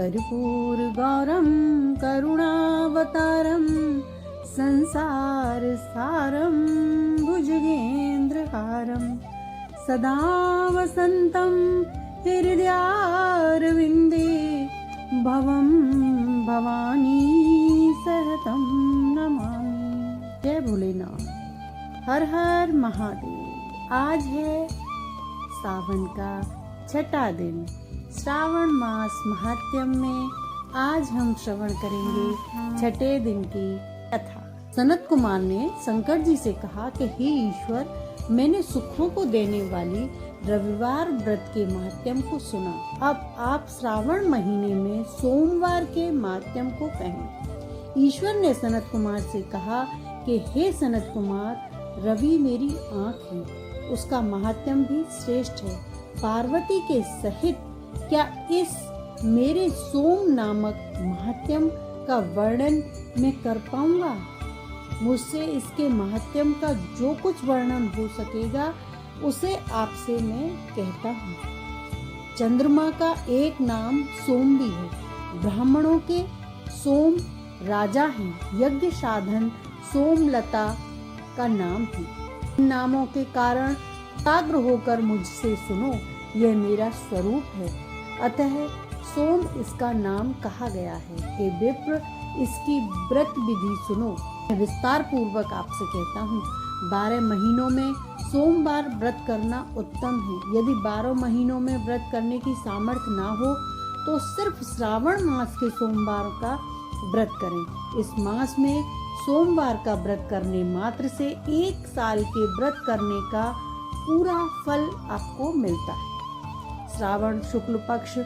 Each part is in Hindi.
कर्पूरगौरं करुणावतारं संसारसारं भुजगेन्द्रहारं सदा वसन्तं हृदयारविन्दे भवं भवानी सहतं नमामि। जय भोलेनाथ। हर हर महादेव। आज है सावन का छठा दिन। श्रावण मास महात्म्य में आज हम श्रवण करेंगे छठे दिन की कथा। सनत कुमार ने शंकर जी से कहा कि हे ईश्वर, मैंने सुखों को देने वाली रविवार व्रत के महात्म्य को सुना। अब आप श्रावण महीने में सोमवार के महात्म्य को कहें। ईश्वर ने सनत कुमार से कहा कि हे सनत कुमार, रवि मेरी आँख है, उसका महात्म्य भी श्रेष्ठ है। पार्वती के सहित क्या इस मेरे सोम नामक महात्म्य का वर्णन मैं कर पाऊंगा? मुझसे इसके महात्म्य का जो कुछ वर्णन हो सकेगा उसे आपसे मैं कहता हूँ। चंद्रमा का एक नाम सोम भी है। ब्राह्मणों के सोम राजा हैं। यज्ञ साधन सोमलता का नाम है। इन नामों के कारण एकाग्र होकर मुझसे सुनो, यह मेरा स्वरूप है, अतः सोम इसका नाम कहा गया है। हे विप्र, इसकी व्रत विधि सुनो। मैं विस्तार पूर्वक आपसे कहता हूँ। 12 महीनों में सोमवार व्रत करना उत्तम है। यदि 12 महीनों में व्रत करने की सामर्थ्य ना हो तो सिर्फ श्रावण मास के सोमवार का व्रत करें। इस मास में सोमवार का व्रत करने मात्र से 1 साल के व्रत करने का पूरा फल आपको मिलता है। श्रावण शुक्ल पक्ष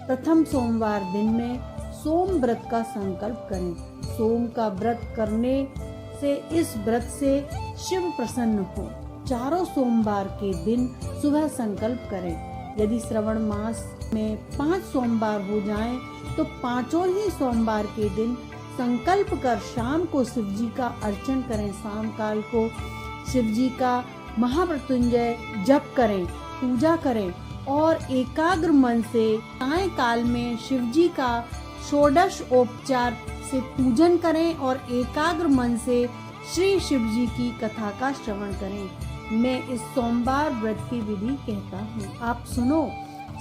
प्रथम सोमवार दिन में सोम व्रत का संकल्प करें। सोम का व्रत करने से इस व्रत से शिव प्रसन्न हो। चारों सोमवार के दिन सुबह संकल्प करें। यदि श्रावण मास में 5 सोमवार हो जाएं, तो 5 ही सोमवार के दिन संकल्प कर शाम को शिव जी का अर्चन करें। शाम काल को शिव जी का महामृत्युंजय जप करें, पूजा करें और एकाग्र मन से सायंकाल में शिव जी का षोडश उपचार से पूजन करें और एकाग्र मन से श्री शिव जी की कथा का श्रवण करें। मैं इस सोमवार व्रत की विधि कहता हूँ, आप सुनो।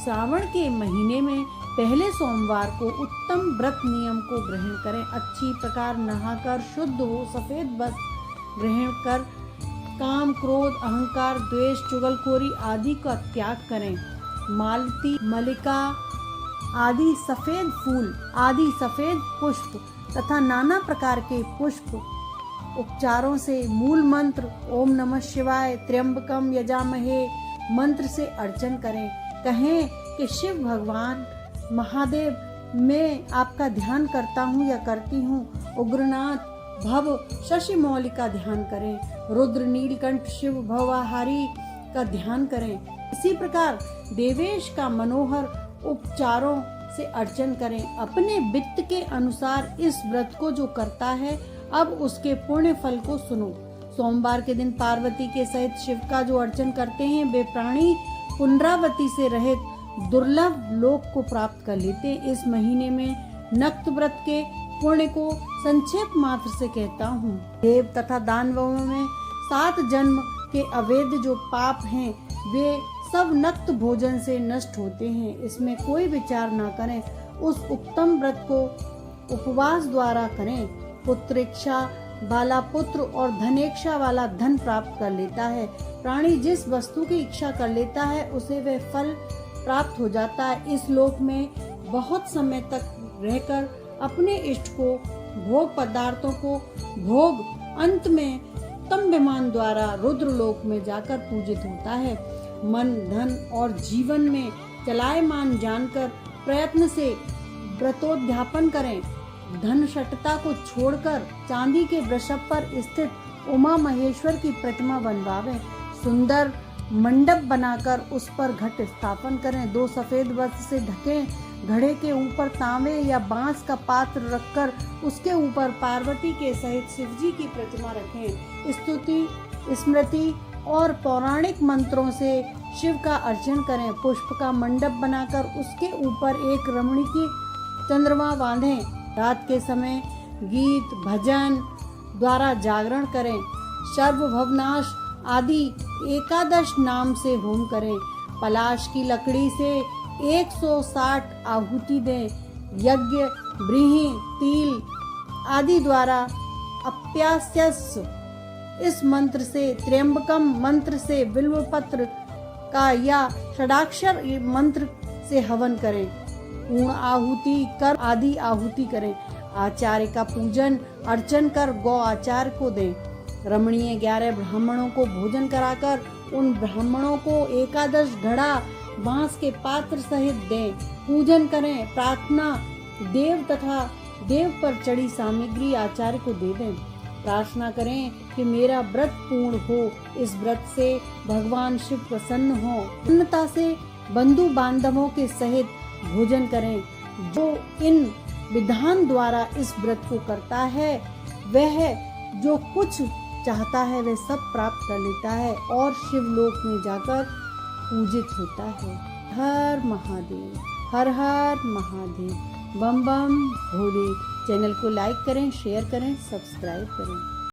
श्रावण के महीने में पहले सोमवार को उत्तम व्रत नियम को ग्रहण करें। अच्छी प्रकार नहाकर शुद्ध हो सफेद वस्त्र ग्रहण कर काम, क्रोध, अहंकार, द्वेष, चुगलखोरी आदि का त्याग करें। मालती, मलिका आदि सफेद फूल आदि सफेद पुष्प तथा नाना प्रकार के पुष्प उपचारों से मूल मंत्र ओम नमः शिवाय त्र्यंबकम यजामहे मंत्र से अर्चन करें। कहें कि शिव भगवान महादेव, मैं आपका ध्यान करता हूँ या करती हूँ। उग्रनाथ, भव, शशि मौली का ध्यान करें। रुद्र, नीलकंठ, शिव भवहारी का ध्यान करें। इसी प्रकार देवेश का मनोहर उपचारों से अर्चन करें। अपने वित्त के अनुसार इस व्रत को जो करता है, अब उसके पुण्य फल को सुनो। सोमवार के दिन पार्वती के सहित शिव का जो अर्चन करते हैं, वे प्राणी पुनरावृत्ति से रहित दुर्लभ लोक को प्राप्त कर लेते हैं। इस महीने में नक्त व्रत के पुण्य को संक्षेप मात्र से कहता हूँ। देव तथा दानवों में 7 जन्म के अवैध जो पाप हैं, वे सब नक्त भोजन से नष्ट होते हैं। इसमें कोई विचार न करें। उस उत्तम व्रत को उपवास द्वारा करें। पुत्रेक्षा वाला पुत्र और धनेक्षा वाला धन प्राप्त कर लेता है। प्राणी जिस वस्तु की इच्छा कर लेता है, उसे वह फल प्राप्त हो जाता है। इस लोक में बहुत समय तक रहकर अपने इष्ट को भोग पदार्थों को भोग अंत में उत्तम विमान द्वारा रुद्र लोक में जाकर पूजित होता है। मन, धन और जीवन में चलायमान जानकर प्रयत्न से व्रतोद्यापन करें। धन शटता को छोड़कर चांदी के वृषभ पर स्थित उमा महेश्वर की प्रतिमा बनवावें। सुंदर मंडप बनाकर उस पर घट स्थापन करें। 2 सफेद वस्त्र से ढकें। घड़े के ऊपर तांबे या बांस का पात्र रखकर उसके ऊपर पार्वती के सहित शिवजी की प्रतिमा रखें। स्तुति, स्मृति और पौराणिक मंत्रों से शिव का अर्चन करें। पुष्प का मंडप बनाकर उसके ऊपर एक रमणीय चंद्रमा बांधें। रात के समय गीत भजन द्वारा जागरण करें। सर्वभवनाश आदि एकादश नाम से होम करें। पलाश की लकड़ी से 160 आहुति दें। यज्ञ ब्रीहि तिल आदि द्वारा अप्यास्यस इस मंत्र से, त्र्यंबकम मंत्र से, बिल्वपत्र का या षडाक्षर मंत्र से हवन करें। पूर्ण आहुति कर आदि आहुति करें। आचार्य का पूजन अर्चन कर गौ आचार्य को दें। रमणीय 11 ब्राह्मणों को भोजन कराकर उन ब्राह्मणों को एकादश घड़ा बांस के पात्र सहित दें। पूजन करें। प्रार्थना देव तथा देव पर चढ़ी सामग्री आचार्य को दे दें। प्रार्थना करें कि मेरा व्रत पूर्ण हो। इस व्रत से भगवान शिव प्रसन्न हो। प्रसन्नता से बंधु बांधवों के सहित भोजन करें। जो इन विधान द्वारा इस व्रत को करता है, वह जो कुछ चाहता है वह सब प्राप्त कर लेता है और शिवलोक में जाकर पूजित होता है। हर महादेव, हर हर महादेव, बम बम भोले। चैनल को लाइक करें, शेयर करें, सब्सक्राइब करें।